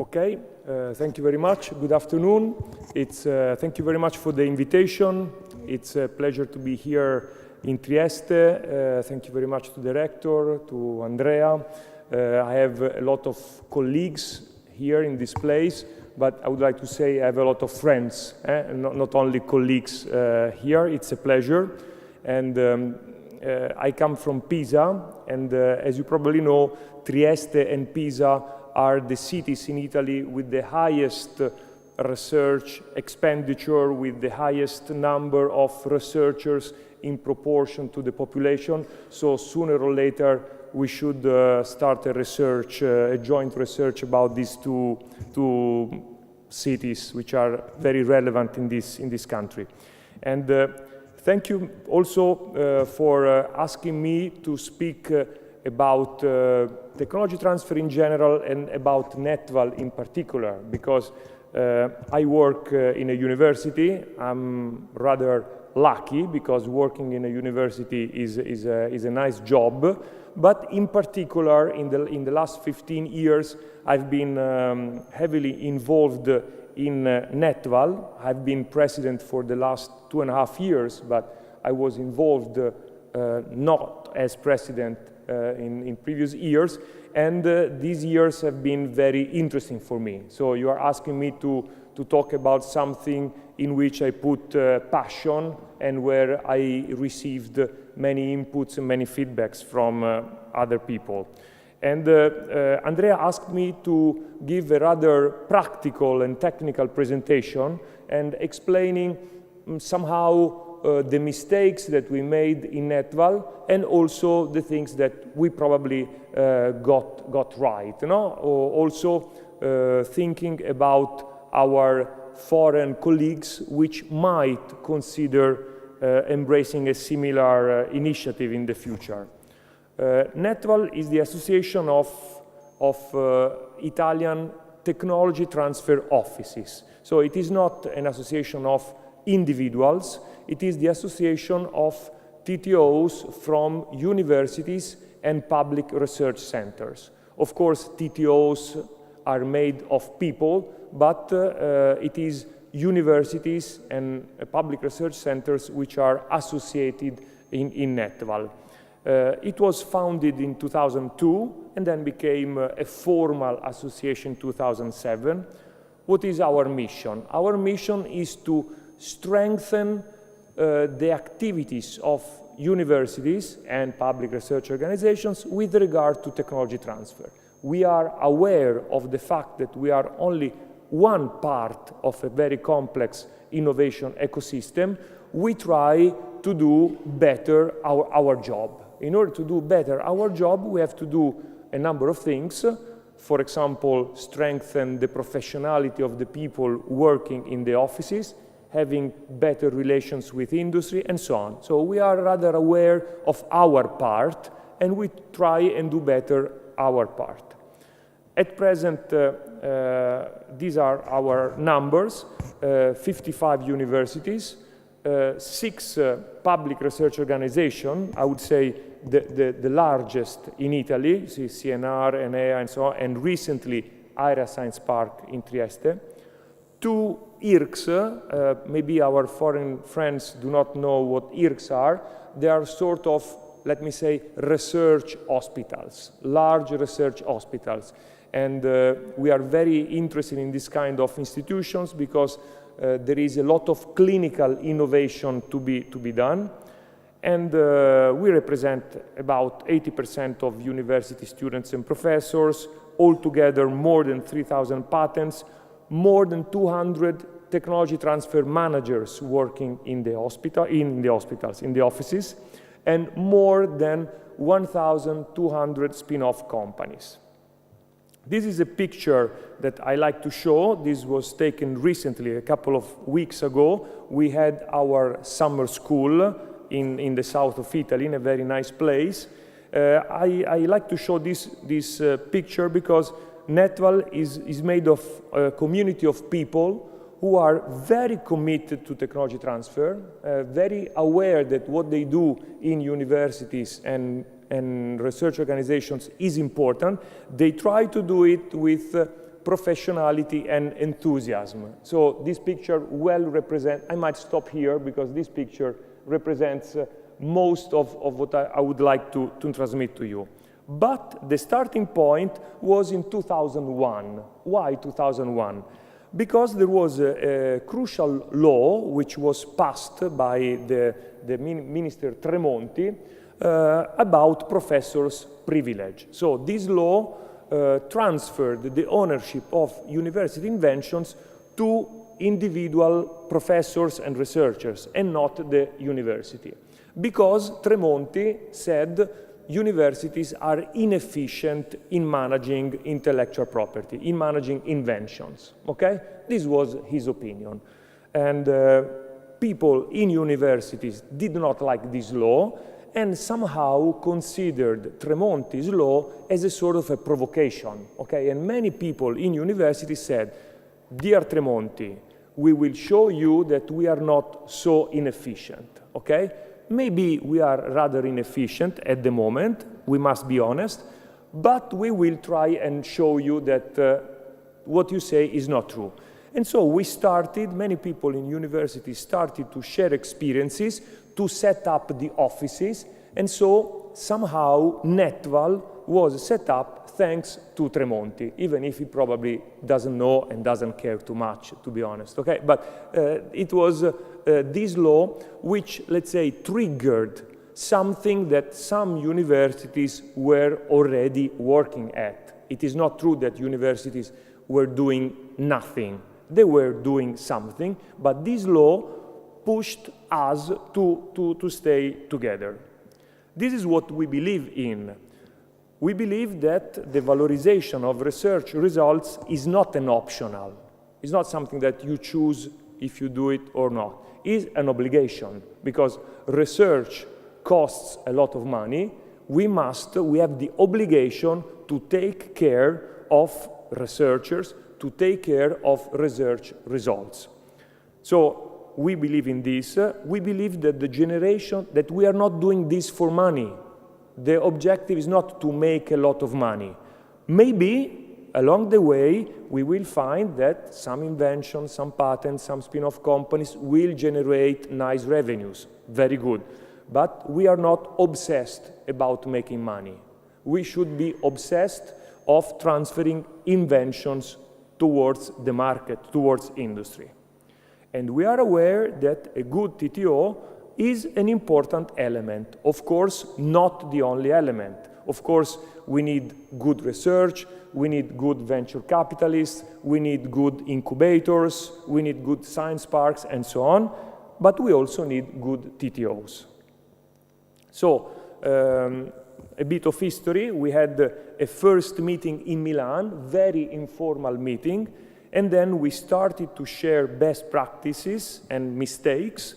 Okay, thank you very much. Good afternoon. Thank you very much for the invitation. It's a pleasure to be here in Trieste. Thank you very much to the rector, to Andrea. I have a lot of colleagues here in this place, but I would like to say I have a lot of friends, not only colleagues here. It's a pleasure. And I come from Pisa, and as you probably know, Trieste and Pisa are the cities in Italy with the highest research expenditure, with the highest number of researchers in proportion to the population. So sooner or later, we should start a joint research about these two cities, which are very relevant in this country. And thank you also for asking me to speak about technology transfer in general and about Netval in particular, because I work in a university. I'm rather lucky because working in a university is a nice job, but in particular in the last 15 years I've been heavily involved in Netval. I've been president for the last 2.5 years, but I was involved not as president in previous years, and these years have been very interesting for me. So you are asking me to talk about something in which I put passion and where I received many inputs and many feedbacks from other people. And Andrea asked me to give a rather practical and technical presentation and explaining somehow the mistakes that we made in Netval and also the things that we probably got right. You know? Also thinking about our foreign colleagues which might consider embracing a similar initiative in the future. Netval is the association of Italian technology transfer offices. So it is not an association of individuals, it is the association of TTOs from universities and public research centers. Of course, TTOs are made of people, but it is universities and public research centers which are associated in Netval. It was founded in 2002 and then became a formal association in 2007. What is our mission? Our mission is to strengthen the activities of universities and public research organizations with regard to technology transfer. We are aware of the fact that we are only one part of a very complex innovation ecosystem. We try to do better our job. In order to do better our job, we have to do a number of things. For example, strengthen the professionality of the people working in the offices, having better relations with industry, and so on. So we are rather aware of our part, and we try and do better our part. At present, these are our numbers, 55 universities, 6 public research organizations, I would say the largest in Italy, CNR, Enea, and so on, and recently Area Science Park in Trieste. 2 IRCs, maybe our foreign friends do not know what IRCs are. They are sort of, let me say, research hospitals, large research hospitals. And we are very interested in this kind of institutions because there is a lot of clinical innovation to be done. And we represent about 80% of university students and professors, altogether more than 3,000 patents, more than 200 technology transfer managers working in the hospitals, in the offices, and more than 1,200 spin-off companies. This is a picture that I like to show. This was taken recently, a couple of weeks ago. We had our summer school in the south of Italy, in a very nice place. I like to show this picture because Netval is made of a community of people who are very committed to technology transfer, very aware that what they do in universities and research organizations is important. They try to do it with professionality and enthusiasm. So this picture well represents, I might stop here because this picture represents most of what I would like to transmit to you. But the starting point was in 2001. Why 2001? Because there was a crucial law which was passed by the Minister Tremonti about professors' privilege. So this law transferred the ownership of university inventions to individual professors and researchers and not the university. Because Tremonti said universities are inefficient in managing intellectual property, in managing inventions, okay? This was his opinion. And people in universities did not like this law and somehow considered Tremonti's law as a sort of a provocation, okay? And many people in universities said, "Dear Tremonti, we will show you that we are not so inefficient, okay? Maybe we are rather inefficient at the moment, we must be honest, but we will try and show you that what you say is not true." And so we started, many people in universities started to share experiences, to set up the offices, and so somehow Netval was set up thanks to Tremonti, even if he probably doesn't know and doesn't care too much, to be honest, okay? But it was this law which, let's say, triggered something that some universities were already working at. It is not true that universities were doing nothing. They were doing something, but this law pushed us to stay together. This is what we believe in. We believe that the valorization of research results is not an optional. It's not something that you choose if you do it or not. It's an obligation, because research costs a lot of money. We have the obligation to take care of researchers, to take care of research results. So we believe in this. We believe that that we are not doing this for money. The objective is not to make a lot of money. Maybe along the way we will find that some inventions, some patents, some spin-off companies will generate nice revenues. Very good. But we are not obsessed about making money. We should be obsessed of transferring inventions towards the market, towards industry. And we are aware that a good TTO is an important element. Of course, not the only element. Of course, we need good research, we need good venture capitalists, we need good incubators, we need good science parks, and so on, but we also need good TTOs. So, a bit of history. We had a first meeting in Milan, very informal meeting, and then we started to share best practices and mistakes.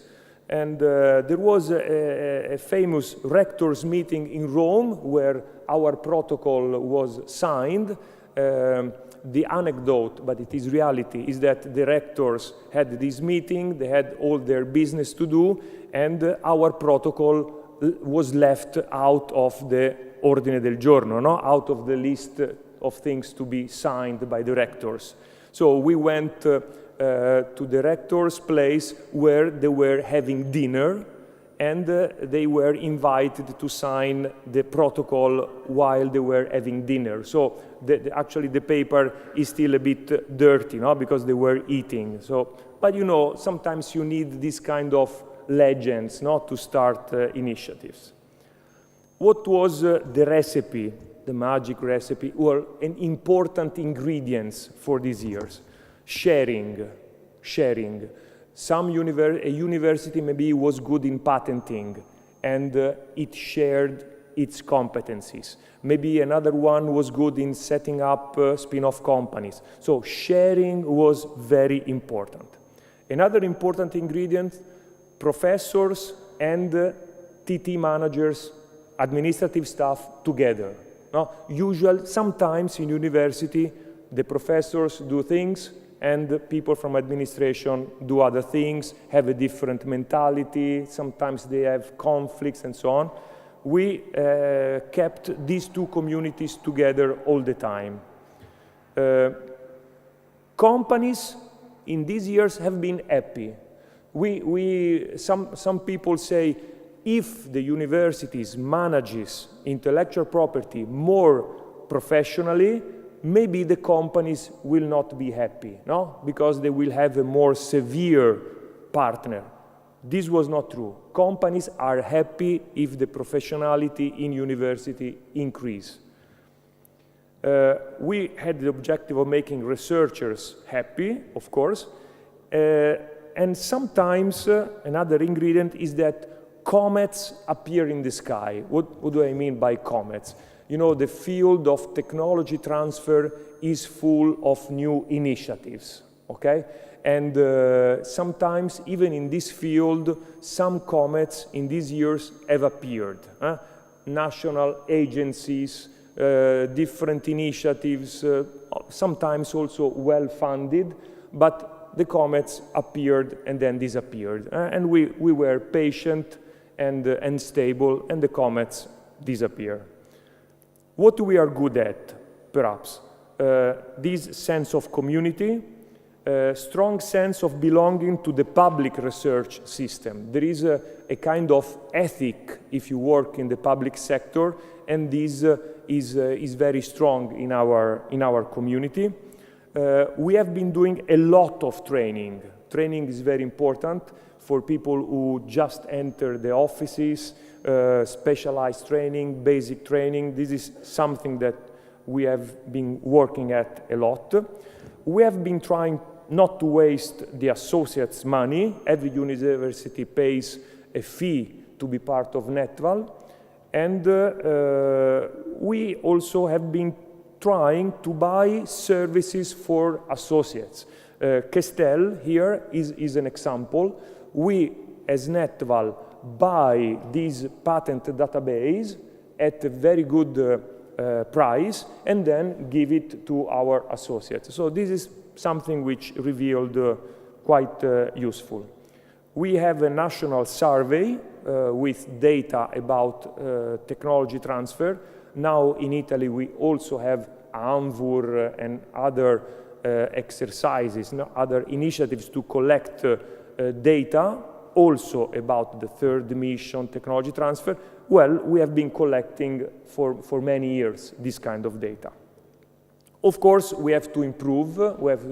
And there was a famous rectors meeting in Rome where our protocol was signed. The anecdote, but it is reality, is that the rectors had this meeting, they had all their business to do, and our protocol was left out of the ordine del giorno, no? Out of the list of things to be signed by the rectors. So we went to the rector's place where they were having dinner, and they were invited to sign the protocol while they were having dinner. So actually the paper is still a bit dirty, no? Because they were eating. So, but you know, sometimes you need this kind of legends, not to start initiatives. What was the recipe, the magic recipe, or an important ingredients for these years? Sharing. A university maybe was good in patenting, and it shared its competencies. Maybe another one was good in setting up spin-off companies. So sharing was very important. Another important ingredient, professors and TT managers, administrative staff together. No? Sometimes in university, the professors do things and the people from administration do other things, have a different mentality, sometimes they have conflicts and so on. We kept these two communities together all the time. Companies in these years have been happy. Some people say if the universities manages intellectual property more professionally, maybe the companies will not be happy, no? Because they will have a more severe partner. This was not true. Companies are happy if the professionality in university increase. We had the objective of making researchers happy, of course, and sometimes another ingredient is that comets appear in the sky. What do I mean by comets? You know, the field of technology transfer is full of new initiatives, okay? And sometimes, even in this field, some comets in these years have appeared. National agencies, different initiatives, sometimes also well-funded, but the comets appeared and then disappeared. And we were patient and stable, and the comets disappear. What we are good at, perhaps? This sense of community, strong sense of belonging to the public research system. There is a kind of ethic if you work in the public sector, and this is very strong in our community. We have been doing a lot of training. Training is very important for people who just enter the offices, specialized training, basic training. This is something that we have been working at a lot. We have been trying not to waste the associates' money. Every university pays a fee to be part of Netval. And we also have been trying to buy services for associates. Kestel here is an example. We, as Netval, buy this patent database at a very good price and then give it to our associates. So this is something which revealed quite useful. We have a national survey with data about technology transfer. Now in Italy we also have ANVUR and other exercises, other initiatives to collect data also about the third mission, technology transfer. Well, we have been collecting for many years this kind of data. Of course, we have to improve. We have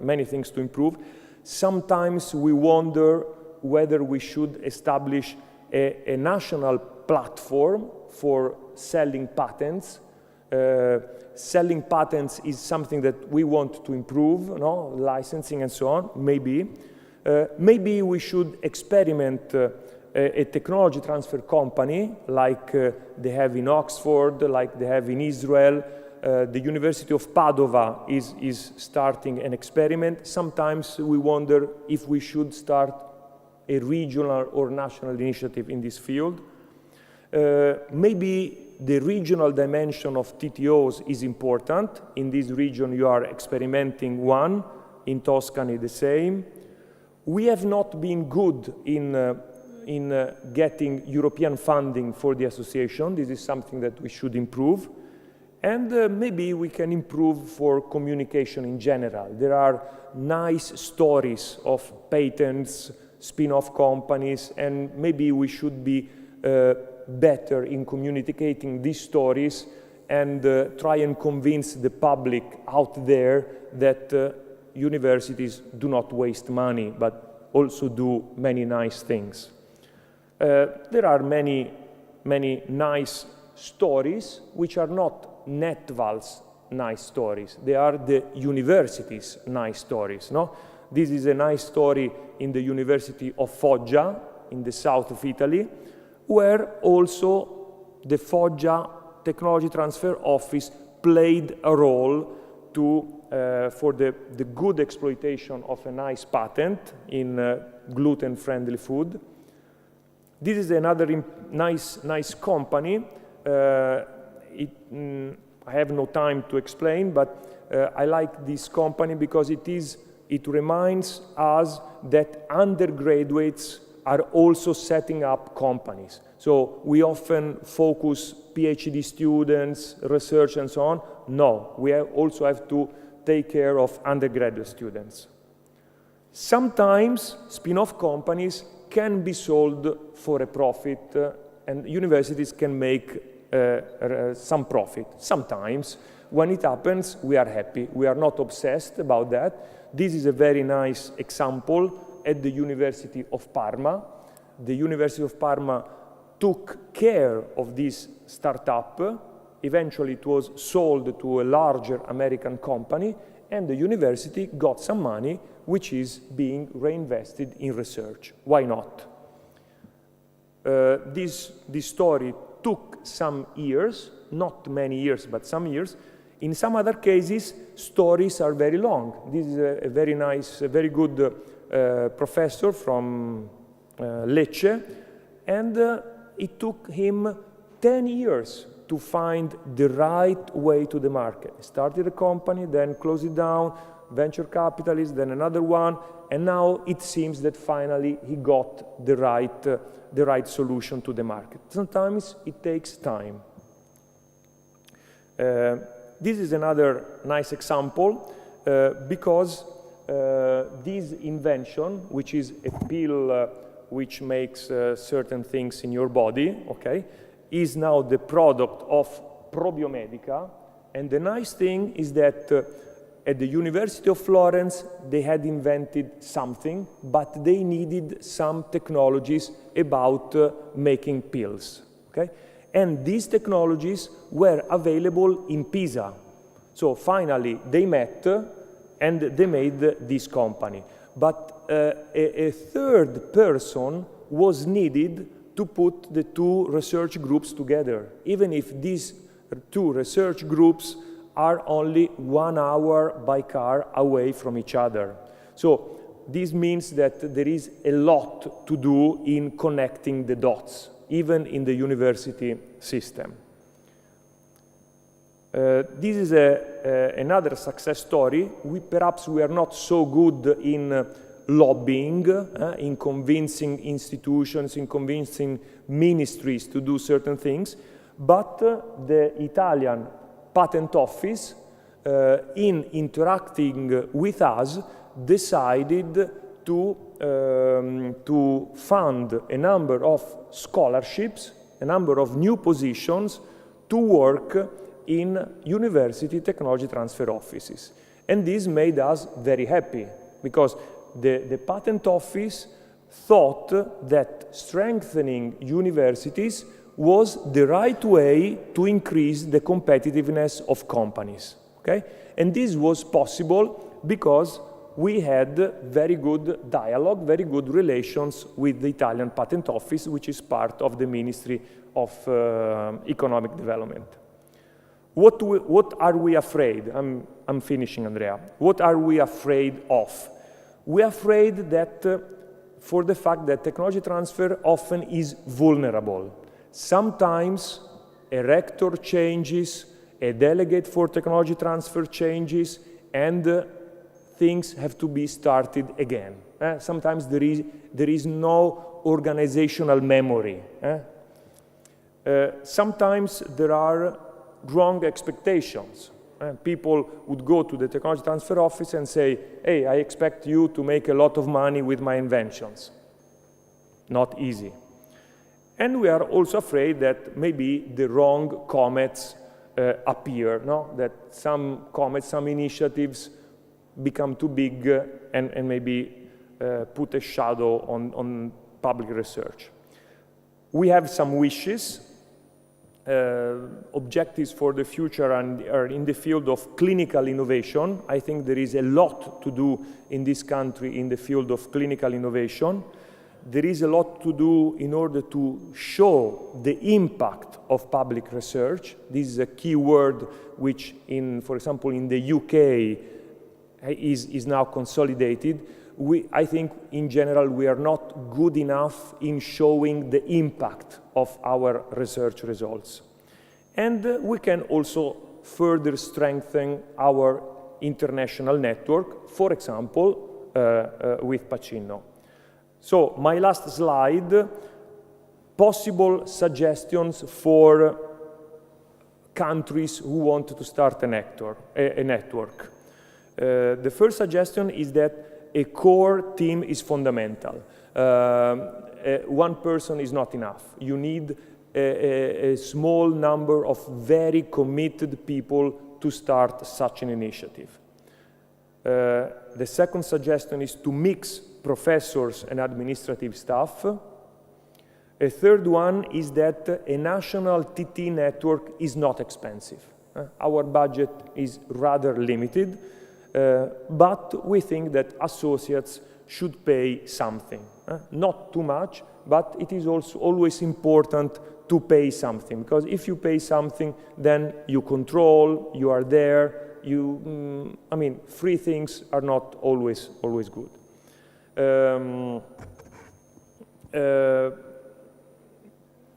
many things to improve. Sometimes we wonder whether we should establish a national platform for selling patents. Selling patents is something that we want to improve, no? Licensing and so on, maybe. Maybe we should experiment a technology transfer company like they have in Oxford, like they have in Israel. The University of Padova is starting an experiment. Sometimes we wonder if we should start a regional or national initiative in this field. Maybe the regional dimension of TTOs is important. In this region you are experimenting one, in Tuscany the same. We have not been good in getting European funding for the association. This is something that we should improve. And maybe we can improve for communication in general. There are nice stories of patents, spin-off companies, and maybe we should be better in communicating these stories and try and convince the public out there that universities do not waste money, but also do many nice things. There are many nice stories which are not Netval's nice stories. They are the university's nice stories. No? This is a nice story in the University of Foggia, in the south of Italy, where also the Foggia Technology Transfer Office played a role for the good exploitation of a nice patent in gluten-friendly food. This is another nice company. I have no time to explain, but I like this company because it reminds us that undergraduates are also setting up companies. So we often focus PhD students, research and so on. No, we also have to take care of undergraduate students. Sometimes spin-off companies can be sold for a profit and universities can make some profit. Sometimes, when it happens, we are happy. We are not obsessed about that. This is a very nice example at the University of Parma. The University of Parma took care of this startup. Eventually, it was sold to a larger American company, and the university got some money, which is being reinvested in research. Why not? This story took some years, not many years, but some years. In some other cases, stories are very long. This is a very nice, a very good professor from Lecce, and it took him 10 years to find the right way to the market. He started a company, then closed it down, venture capitalist, then another one, and now it seems that finally he got the right solution to the market. Sometimes it takes time. This is another nice example because this invention, which is a pill which makes certain things in your body, okay, is now the product of Probiomedica. And the nice thing is that at the University of Florence, they had invented something, but they needed some technologies about making pills, okay? And these technologies were available in Pisa. So finally, they met and they made this company. But a third person was needed to put the two research groups together, even if these two research groups are only 1 hour by car away from each other. So this means that there is a lot to do in connecting the dots, even in the university system. This is another success story. Perhaps we are not so good in lobbying, in convincing institutions, in convincing ministries to do certain things, but the Italian Patent Office, in interacting with us, decided to fund a number of scholarships, a number of new positions to work in university technology transfer offices. And this made us very happy, because the Patent Office thought that strengthening universities was the right way to increase the competitiveness of companies, okay? And this was possible because we had very good dialogue, very good relations with the Italian Patent Office, which is part of the Ministry of Economic Development. What are we afraid? I'm finishing, Andrea. What are we afraid of? We're afraid that for the fact that technology transfer often is vulnerable. Sometimes a rector changes, a delegate for technology transfer changes, and things have to be started again. Sometimes there is no organizational memory. Sometimes there are wrong expectations. People would go to the technology transfer office and say, hey, I expect you to make a lot of money with my inventions. Not easy. And we are also afraid that maybe the wrong comets appear, no? That some comets, some initiatives become too big and maybe put a shadow on public research. We have some wishes. Objectives for the future are in the field of clinical innovation. I think there is a lot to do in this country in the field of clinical innovation. There is a lot to do in order to show the impact of public research. This is a key word which, for example, in the UK is now consolidated. I think, in general, we are not good enough in showing the impact of our research results. And we can also further strengthen our international network, for example, with Pacinno. So, my last slide, possible suggestions for countries who want to start a network. The first suggestion is that a core team is fundamental. One person is not enough. You need a small number of very committed people to start such an initiative. The second suggestion is to mix professors and administrative staff. A third one is that a national TT network is not expensive. Our budget is rather limited, but we think that associates should pay something. Not too much, but it is also always important to pay something, because if you pay something, then you control, you are there, I mean, free things are not always good.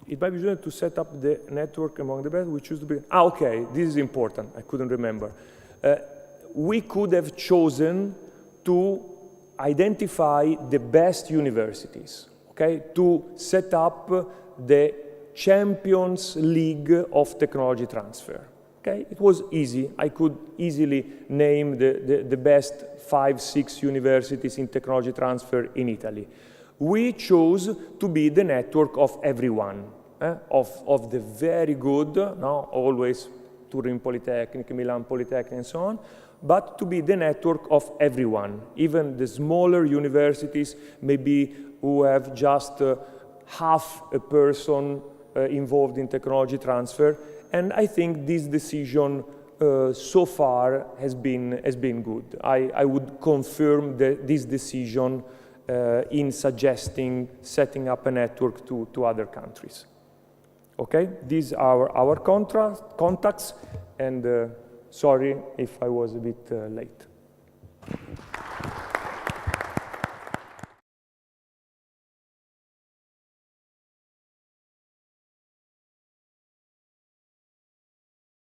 It might be useful to set up the network among the best. We choose to be. Okay, this is important. I couldn't remember. We could have chosen to identify the best universities, okay, to set up the Champions League of technology transfer. Okay, it was easy. I could easily name the best 5, 6 universities in technology transfer in Italy. We chose to be the network of everyone, of the very good, no, always Turin Polytechnic, Milan Polytechnic, and so on, but to be the network of everyone, even the smaller universities, maybe who have just half a person involved in technology transfer. And I think this decision so far has been good. I would confirm this decision in suggesting setting up a network to other countries. Okay, these are our contacts, and sorry if I was a bit late.